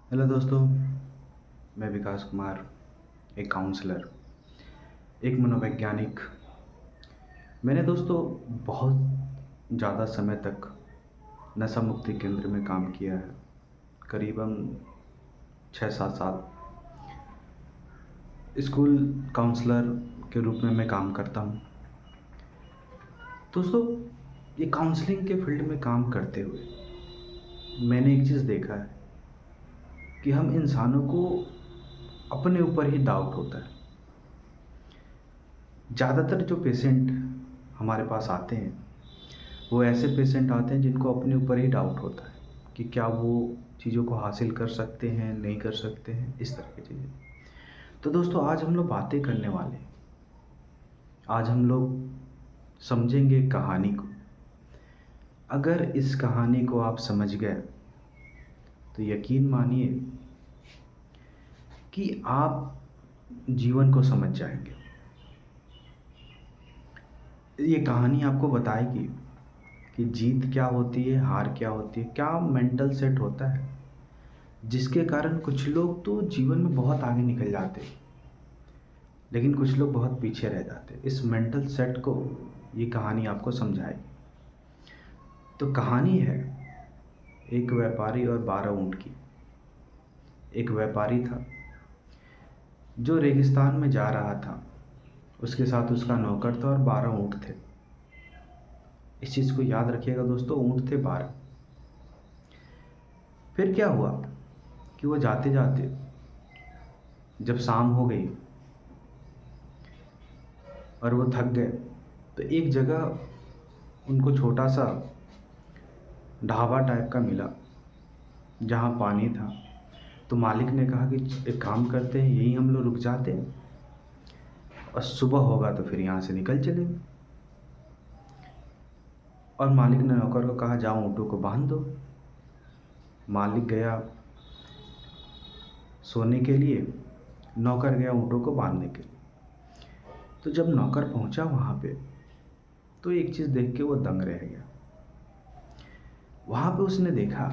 Hello दोस्तों, मैं विकास कुमार, एक काउंसलर, एक मनोवैज्ञानिक। मैंने दोस्तों बहुत ज़्यादा समय तक नशा मुक्ति केंद्र में काम किया है। करीबन 6-7 साल स्कूल काउंसलर के रूप में मैं काम करता हूँ। दोस्तों, ये काउंसलिंग के फील्ड में काम करते हुए मैंने एक चीज़ देखा है कि हम इंसानों को अपने ऊपर ही डाउट होता है। ज़्यादातर जो पेशेंट हमारे पास आते हैं वो ऐसे पेशेंट आते हैं जिनको अपने ऊपर ही डाउट होता है कि क्या वो चीज़ों को हासिल कर सकते हैं, नहीं कर सकते हैं, इस तरह की चीज़ें। तो दोस्तों, आज हम लोग बातें करने वाले हैं। आज हम लोग समझेंगे कहानी को। अगर इस कहानी को आप समझ गए तो यकीन मानिए कि आप जीवन को समझ जाएंगे। ये कहानी आपको बताएगी कि जीत क्या होती है, हार क्या होती है, क्या मेंटल सेट होता है जिसके कारण कुछ लोग तो जीवन में बहुत आगे निकल जाते हैं, लेकिन कुछ लोग बहुत पीछे रह जाते हैं। इस मेंटल सेट को ये कहानी आपको समझाएगी। तो कहानी है एक व्यापारी और 12 ऊँट की। एक व्यापारी था जो रेगिस्तान में जा रहा था। उसके साथ उसका नौकर था और 12 ऊँट थे। इस चीज़ को याद रखिएगा दोस्तों, ऊँट थे 12। फिर क्या हुआ कि वो जाते जाते जब शाम हो गई और वो थक गए तो एक जगह उनको छोटा सा ढाबा टाइप का मिला जहाँ पानी था। तो मालिक ने कहा कि एक काम करते हैं, यहीं हम लोग रुक जाते हैं और सुबह होगा तो फिर यहाँ से निकल चलेंगे। और मालिक ने नौकर को कहा जाओ ऊँटों को बांध दो। मालिक गया सोने के लिए, नौकर गया ऊँटों को बांधने के लिए। तो जब नौकर पहुँचा वहाँ पे तो एक चीज़ देख के वो दंग रह गया। वहाँ पे उसने देखा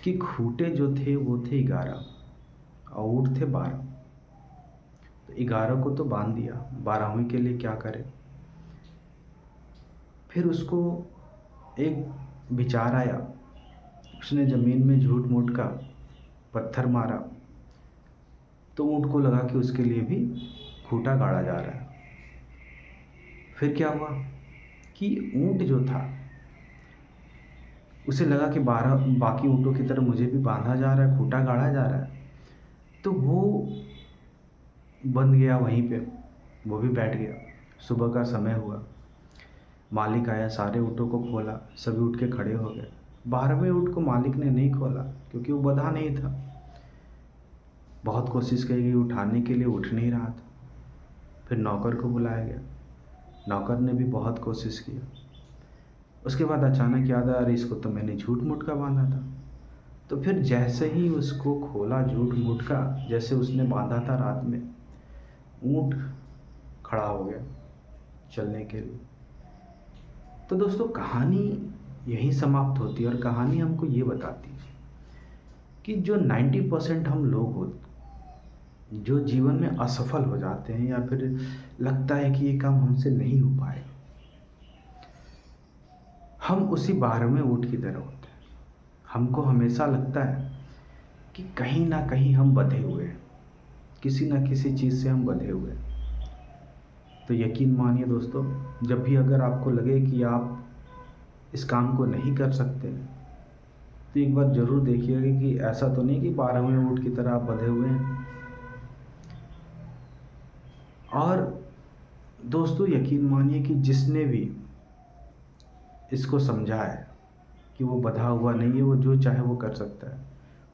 कि खूंटे जो थे वो थे 11 और ऊँट थे 12। तो 11 को तो बांध दिया, 12वीं के लिए क्या करे। फिर उसको एक विचार आया। उसने ज़मीन में झूठ मूठ का पत्थर मारा तो ऊँट को लगा कि उसके लिए भी खूंटा गाड़ा जा रहा है। फिर क्या हुआ कि ऊँट जो था उसे लगा कि 12 बाकी ऊँटों की तरह मुझे भी बांधा जा रहा है, खूंटा गाड़ा जा रहा है। तो वो बंध गया वहीं पे, वो भी बैठ गया। सुबह का समय हुआ, मालिक आया, सारे ऊँटों को खोला, सभी उठ के खड़े हो गए। 12वें ऊँट को मालिक ने नहीं खोला क्योंकि वो बंधा नहीं था। बहुत कोशिश की गई उठाने के लिए, उठ नहीं रहा था। फिर नौकर को बुलाया गया, नौकर ने भी बहुत कोशिश की। उसके बाद अचानक याद आया, अरे इसको तो मैंने झूठ मूठ का बांधा था। तो फिर जैसे ही उसको खोला झूठ मूठ का, जैसे उसने बांधा था रात में, ऊँट खड़ा हो गया चलने के लिए। तो दोस्तों, कहानी यहीं समाप्त होती है और कहानी हमको ये बताती है कि जो 90% हम लोग हो जो जीवन में असफल हो जाते हैं या फिर लगता है कि ये काम हमसे नहीं हो पाएगा, हम उसी 12वें ऊँट की तरह होते हैं। हमको हमेशा लगता है कि कहीं ना कहीं हम बंधे हुए हैं, किसी ना किसी चीज़ से हम बंधे हुए हैं। तो यकीन मानिए दोस्तों, जब भी अगर आपको लगे कि आप इस काम को नहीं कर सकते तो एक बार ज़रूर देखिएगा कि ऐसा तो नहीं कि 12वें ऊँट की तरह आप बंधे हुए हैं। और दोस्तों, यकीन मानिए कि जिसने भी इसको समझा है कि वो बंधा हुआ नहीं है, वो जो चाहे वो कर सकता है,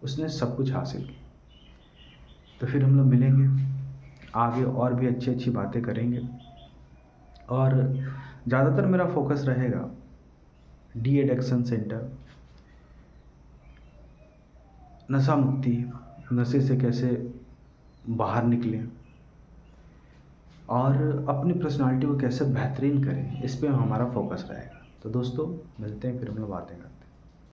उसने सब कुछ हासिल किया। तो फिर हम लोग मिलेंगे आगे और भी अच्छी अच्छी बातें करेंगे। और ज़्यादातर मेरा फोकस रहेगा डी एडिक्शन सेंटर, नशा मुक्ति, नशे से कैसे बाहर निकलें और अपनी पर्सनालिटी को कैसे बेहतरीन करें, इस पे हमारा फोकस रहेगा। तो दोस्तों, मिलते हैं, फिर हम लोग बातें करते हैं।